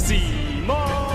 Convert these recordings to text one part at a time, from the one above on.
Cimo!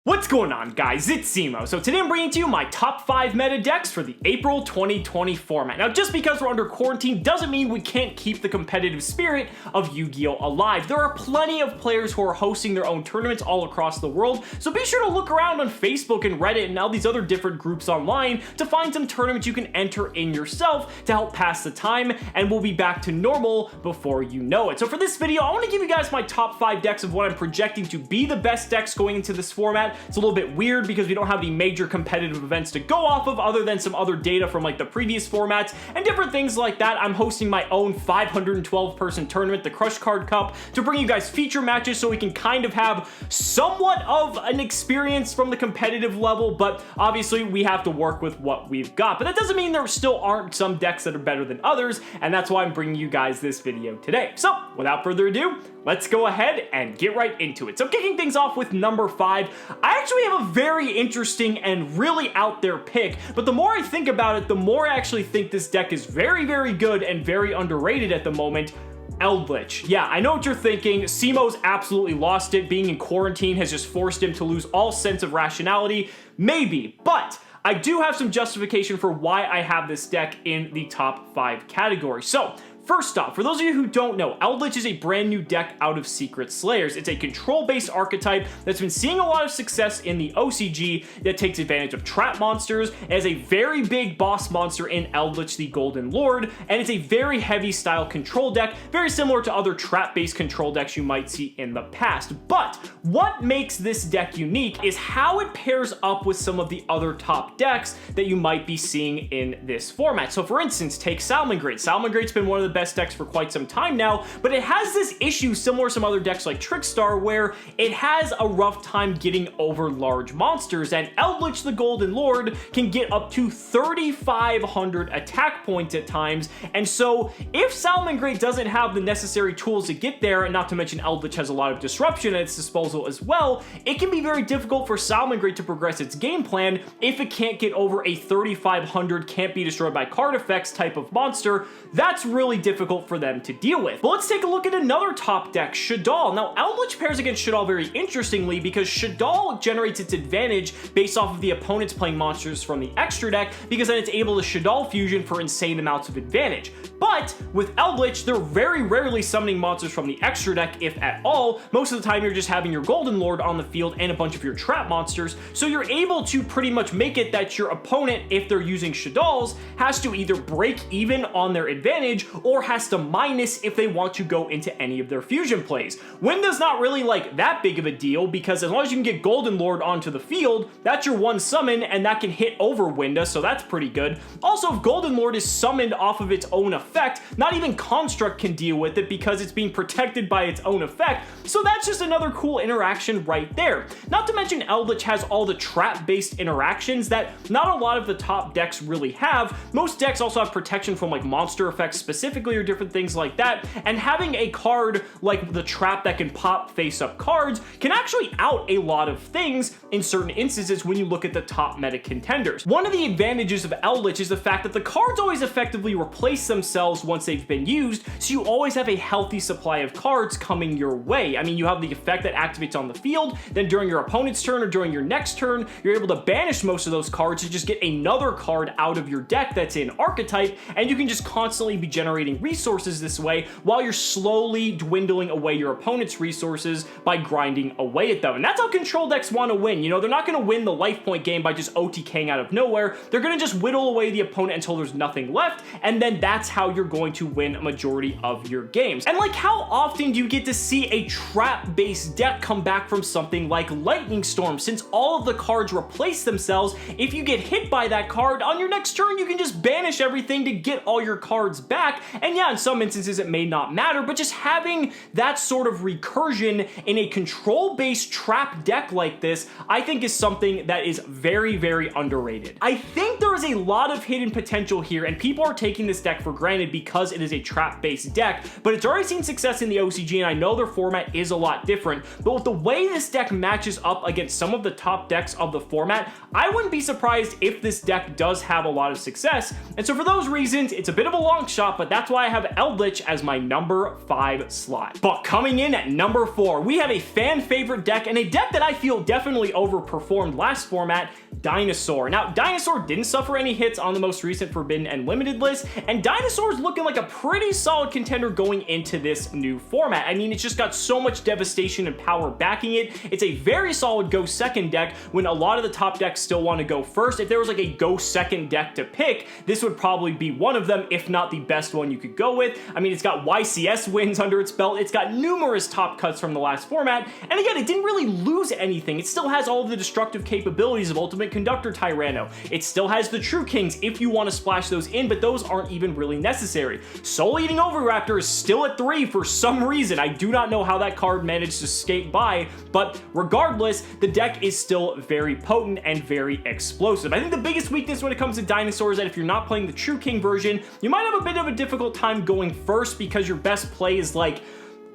What's going on, guys? It's Cimo. So today I'm bringing to you my top 5 meta decks for the April 2020 format. Now, just because we're under quarantine doesn't mean we can't keep the competitive spirit of Yu-Gi-Oh! Alive. There are plenty of players who are hosting their own tournaments all across the world, so be sure to look around on Facebook and Reddit and all these other different groups online to find some tournaments you can enter in yourself to help pass the time, and we'll be back to normal before you know it. So for this video, I want to give you guys my top 5 decks of what I'm projecting to be the best decks going into this format. It's a little bit weird because we don't have any major competitive events to go off of other than some other data from like the previous formats and different things like that. I'm hosting my own 512 person tournament, the Crush Card Cup, to bring you guys feature matches so we can kind of have somewhat of an experience from the competitive level, but obviously we have to work with what we've got. But that doesn't mean there still aren't some decks that are better than others, and that's why I'm bringing you guys this video today. So without further ado, let's go ahead and get right into it. So kicking things off with number 5, I actually have a very interesting and really out there pick, but the more I think about it, the more I actually think this deck is very, very good and very underrated at the moment. ELDLICH. Yeah, I know what you're thinking. Cimo's absolutely lost it. Being in quarantine has just forced him to lose all sense of rationality. Maybe, but I do have some justification for why I have this deck in the top 5 category. So, first off, for those of you who don't know, ELDLICH is a brand new deck out of Secret Slayers. It's a control-based archetype that's been seeing a lot of success in the OCG that takes advantage of trap monsters. It has a very big boss monster in ELDLICH, the Golden Lord, and it's a very heavy style control deck, very similar to other trap-based control decks you might see in the past. But what makes this deck unique is how it pairs up with some of the other top decks that you might be seeing in this format. So for instance, take SALAMANGREAT. SALAMANGREAT's been one of the best decks for quite some time now, but it has this issue similar to some other decks like Trickstar where it has a rough time getting over large monsters, and ELDLICH the Golden Lord can get up to 3,500 attack points at times, and so if SALAMANGREAT doesn't have the necessary tools to get there, and not to mention ELDLICH has a lot of disruption at its disposal as well, it can be very difficult for SALAMANGREAT to progress its game plan if it can't get over a 3,500 can't be destroyed by card effects type of monster. That's really difficult for them to deal with. But let's take a look at another top deck, Shaddoll. Now, ELDLICH pairs against Shaddoll very interestingly because Shaddoll generates its advantage based off of the opponents playing monsters from the extra deck, because then it's able to Shaddoll fusion for insane amounts of advantage. But with ELDLICH, they're very rarely summoning monsters from the extra deck, if at all. Most of the time, you're just having your Golden Lord on the field and a bunch of your trap monsters, so you're able to pretty much make it that your opponent, if they're using Shaddolls, has to either break even on their advantage or has to minus if they want to go into any of their fusion plays. Winda's not really like that big of a deal because as long as you can get Golden Lord onto the field, that's your one summon and that can hit over Winda, so that's pretty good. Also, if Golden Lord is summoned off of its own effect, not even Construct can deal with it because it's being protected by its own effect, so that's just another cool interaction right there. Not to mention ELDLICH has all the trap-based interactions that not a lot of the top decks really have. Most decks also have protection from like monster effects specifically or different things like that, and having a card like the trap that can pop face-up cards can actually out a lot of things in certain instances when you look at the top meta contenders. One of the advantages of ELDLICH is the fact that the cards always effectively replace themselves once they've been used, so you always have a healthy supply of cards coming your way. I mean, you have the effect that activates on the field, then during your opponent's turn or during your next turn, you're able to banish most of those cards to just get another card out of your deck that's in archetype, and you can just constantly be generating resources this way while you're slowly dwindling away your opponent's resources by grinding away at them. And that's how control decks want to win. You know, they're not going to win the life point game by just OTKing out of nowhere. They're going to just whittle away the opponent until there's nothing left, and then that's how you're going to win a majority of your games. And like, how often do you get to see a trap-based deck come back from something like Lightning Storm? Since all of the cards replace themselves, if you get hit by that card, on your next turn you can just banish everything to get all your cards back. And yeah, in some instances it may not matter, but just having that sort of recursion in a control-based trap deck like this, I think is something that is very, very underrated. I think there is a lot of hidden potential here, and people are taking this deck for granted because it is a trap-based deck, but it's already seen success in the OCG, and I know their format is a lot different, but with the way this deck matches up against some of the top decks of the format, I wouldn't be surprised if this deck does have a lot of success. And so for those reasons, it's a bit of a long shot, but that's why why I have ELDLICH as my number 5 slot. But coming in at number 4, we have a fan favorite deck, and a deck that I feel definitely overperformed last format, Dinosaur. Now, Dinosaur didn't suffer any hits on the most recent Forbidden and Limited list, and Dinosaur's looking like a pretty solid contender going into this new format. I mean, it's just got so much devastation and power backing it. It's a very solid go second deck when a lot of the top decks still want to go first. If there was like a go second deck to pick, this would probably be one of them, if not the best one you could go with. I mean, it's got YCS wins under its belt. It's got numerous top cuts from the last format, and again, it didn't really lose anything. It still has all of the destructive capabilities of Ultimate Conductor Tyranno. It still has the True Kings if you want to splash those in, but those aren't even really necessary. Soul Eating OVIRAPTOR is still at 3 for some reason. I do not know how that card managed to skate by, but regardless, the deck is still very potent and very explosive. I think the biggest weakness when it comes to Dinosaur is that if you're not playing the True King version, you might have a bit of a difficult time going first because your best play is like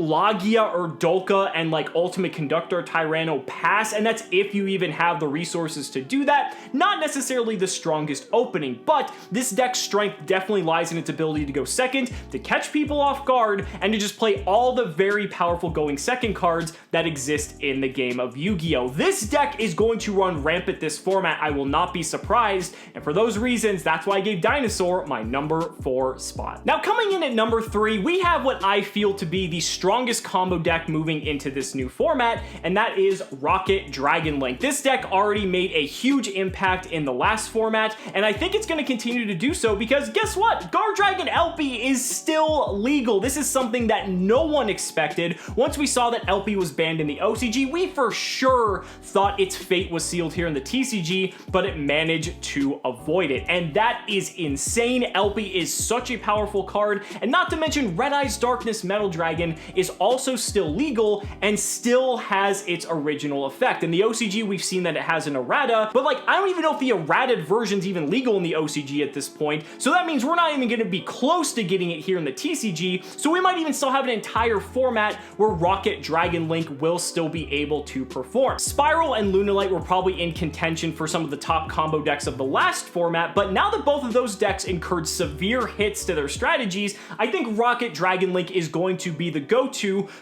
Logia or Dolka and like Ultimate Conductor Tyranno pass, and that's if you even have the resources to do that. Not necessarily the strongest opening, but this deck's strength definitely lies in its ability to go second, to catch people off guard, and to just play all the very powerful going second cards that exist in the game of Yu-Gi-Oh! This deck is going to run rampant this format. I will not be surprised, and for those reasons, that's why I gave Dinosaur my number 4 spot. Now, coming in at number 3, we have what I feel to be the strongest combo deck moving into this new format, and that is Rocket Dragon Link. This deck already made a huge impact in the last format, and I think it's going to continue to do so because guess what? Guard Dragon LP is still legal. This is something that no one expected. Once we saw that LP was banned in the OCG, we for sure thought its fate was sealed here in the TCG, but it managed to avoid it, and that is insane. LP is such a powerful card, and not to mention Red Eyes Darkness Metal Dragon is also still legal and still has its original effect. In the OCG, we've seen that it has an errata, but like, I don't even know if the errated version's even legal in the OCG at this point, so that means we're not even going to be close to getting it here in the TCG, so we might even still have an entire format where Rocket Dragon Link will still be able to perform. Spiral and Lunalight were probably in contention for some of the top combo decks of the last format, but now that both of those decks incurred severe hits to their strategies, I think Rocket Dragon Link is going to be the go-to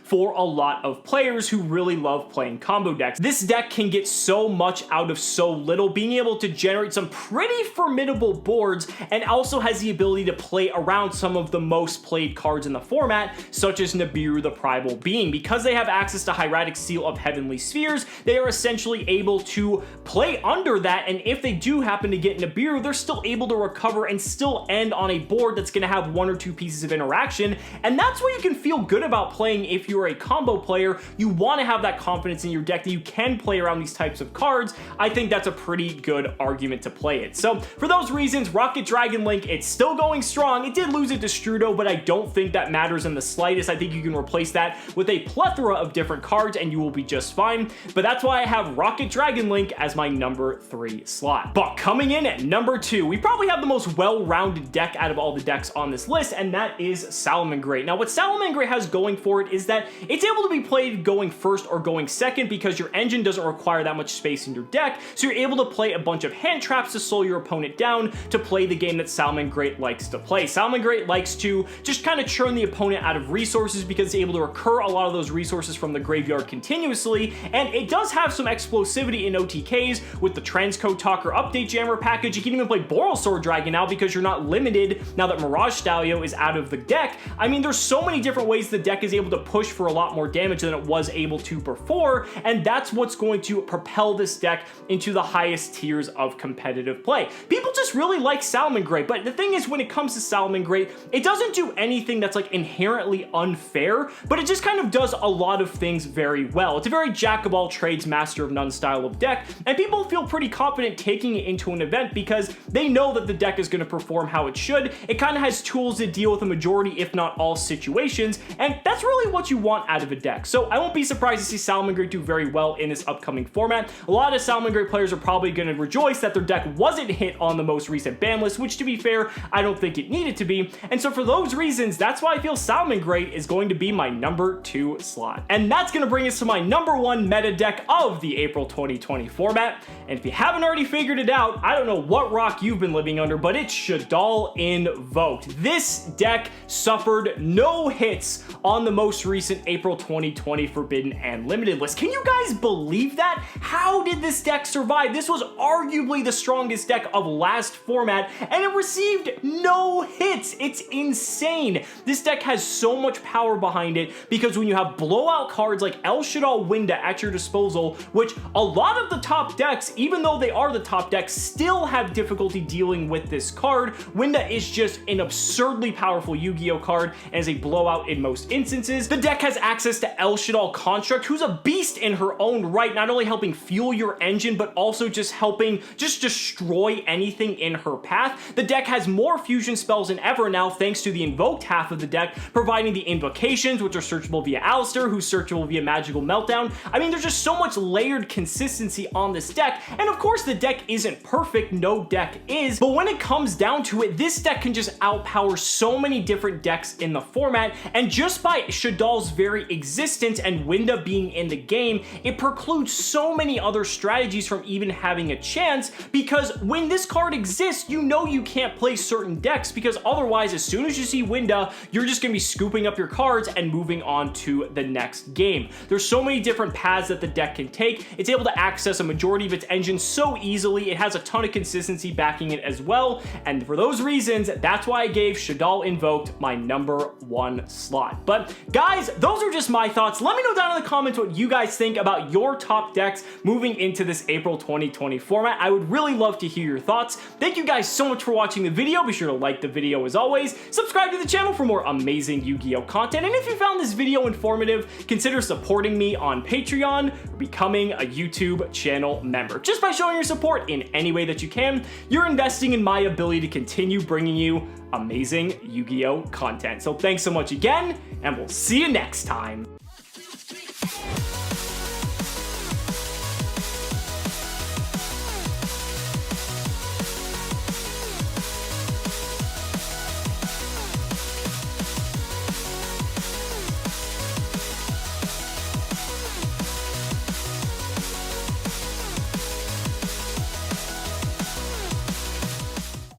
for a lot of players who really love playing combo decks. This deck can get so much out of so little, being able to generate some pretty formidable boards, and also has the ability to play around some of the most played cards in the format, such as Nibiru the Primal Being. Because they have access to Hieratic Seal of Heavenly Spheres, they are essentially able to play under that, and if they do happen to get Nibiru, they're still able to recover and still end on a board that's going to have 1 or 2 pieces of interaction, and that's what you can feel good about playing if you're a combo player. You want to have that confidence in your deck that you can play around these types of cards. I think that's a pretty good argument to play it. So for those reasons, Rocket Dragon Link, it's still going strong. It did lose it to Strudo, but I don't think that matters in the slightest. I think you can replace that with a plethora of different cards and you will be just fine. But that's why I have Rocket Dragon Link as my number 3 slot. But coming in at number 2, we probably have the most well-rounded deck out of all the decks on this list, and that is Salamangreat. Now, what Salamangreat has going for it is that it's able to be played going first or going second because your engine doesn't require that much space in your deck, so you're able to play a bunch of hand traps to slow your opponent down to play the game that Salamangreat likes to play. Salamangreat likes to just kind of churn the opponent out of resources because it's able to recur a lot of those resources from the graveyard continuously, and it does have some explosivity in OTKs with the Transcode Talker Update Jammer package. You can even play Borrelsword Dragon now because you're not limited now that Mirage Stallion is out of the deck. I mean, there's so many different ways the deck is able to push for a lot more damage than it was able to before, and that's what's going to propel this deck into the highest tiers of competitive play. People just really like Salamangreat, but the thing is, when it comes to Salamangreat, it doesn't do anything that's like inherently unfair, but it just kind of does a lot of things very well. It's a very jack of all trades, master of none style of deck, and people feel pretty confident taking it into an event because they know that the deck is going to perform how it should. It kind of has tools to deal with a majority, if not all, situations, and that's that's really what you want out of a deck. So I won't be surprised to see Salamangreat do very well in this upcoming format. A lot of Salamangreat players are probably going to rejoice that their deck wasn't hit on the most recent ban list, which to be fair, I don't think it needed to be. And so for those reasons, that's why I feel Salamangreat is going to be my number 2 slot. And that's going to bring us to my number 1 meta deck of the April 2020 format. And if you haven't already figured it out, I don't know what rock you've been living under, but it's Shaddoll Invoked. This deck suffered no hits on the most recent April 2020 Forbidden and Limited list. Can you guys believe that? How did this deck survive? This was arguably the strongest deck of last format, and it received no hits. It's insane. This deck has so much power behind it because when you have blowout cards like El Shaddoll Winda at your disposal, which a lot of the top decks, even though they are the top decks, still have difficulty dealing with this card. Winda is just an absurdly powerful Yu-Gi-Oh card and is a blowout in most instances. The deck has access to El Shaddoll Construct, who's a beast in her own right, not only helping fuel your engine, but also just helping destroy anything in her path. The deck has more fusion spells than ever now, thanks to the invoked half of the deck, providing the invocations, which are searchable via Alistair, who's searchable via Magical Meltdown. I mean, there's just so much layered consistency on this deck, and of course the deck isn't perfect, no deck is, but when it comes down to it, this deck can just outpower so many different decks in the format, and just by Shaddoll's very existence and Winda being in the game, it precludes so many other strategies from even having a chance, because when this card exists, you know you can't play certain decks, because otherwise, as soon as you see Winda, you're just going to be scooping up your cards and moving on to the next game. There's so many different paths that the deck can take. It's able to access a majority of its engine so easily. It has a ton of consistency backing it as well, and for those reasons, that's why I gave Shaddoll Invoked my number 1 slot. But guys, those are just my thoughts. Let me know down in the comments what you guys think about your top decks moving into this April 2020 format. I would really love to hear your thoughts. Thank you guys so much for watching the video. Be sure to like the video as always. Subscribe to the channel for more amazing Yu-Gi-Oh content. And if you found this video informative, consider supporting me on Patreon or becoming a YouTube channel member. Just by showing your support in any way that you can, you're investing in my ability to continue bringing you amazing Yu-Gi-Oh content. So thanks so much again, and we'll see you next time.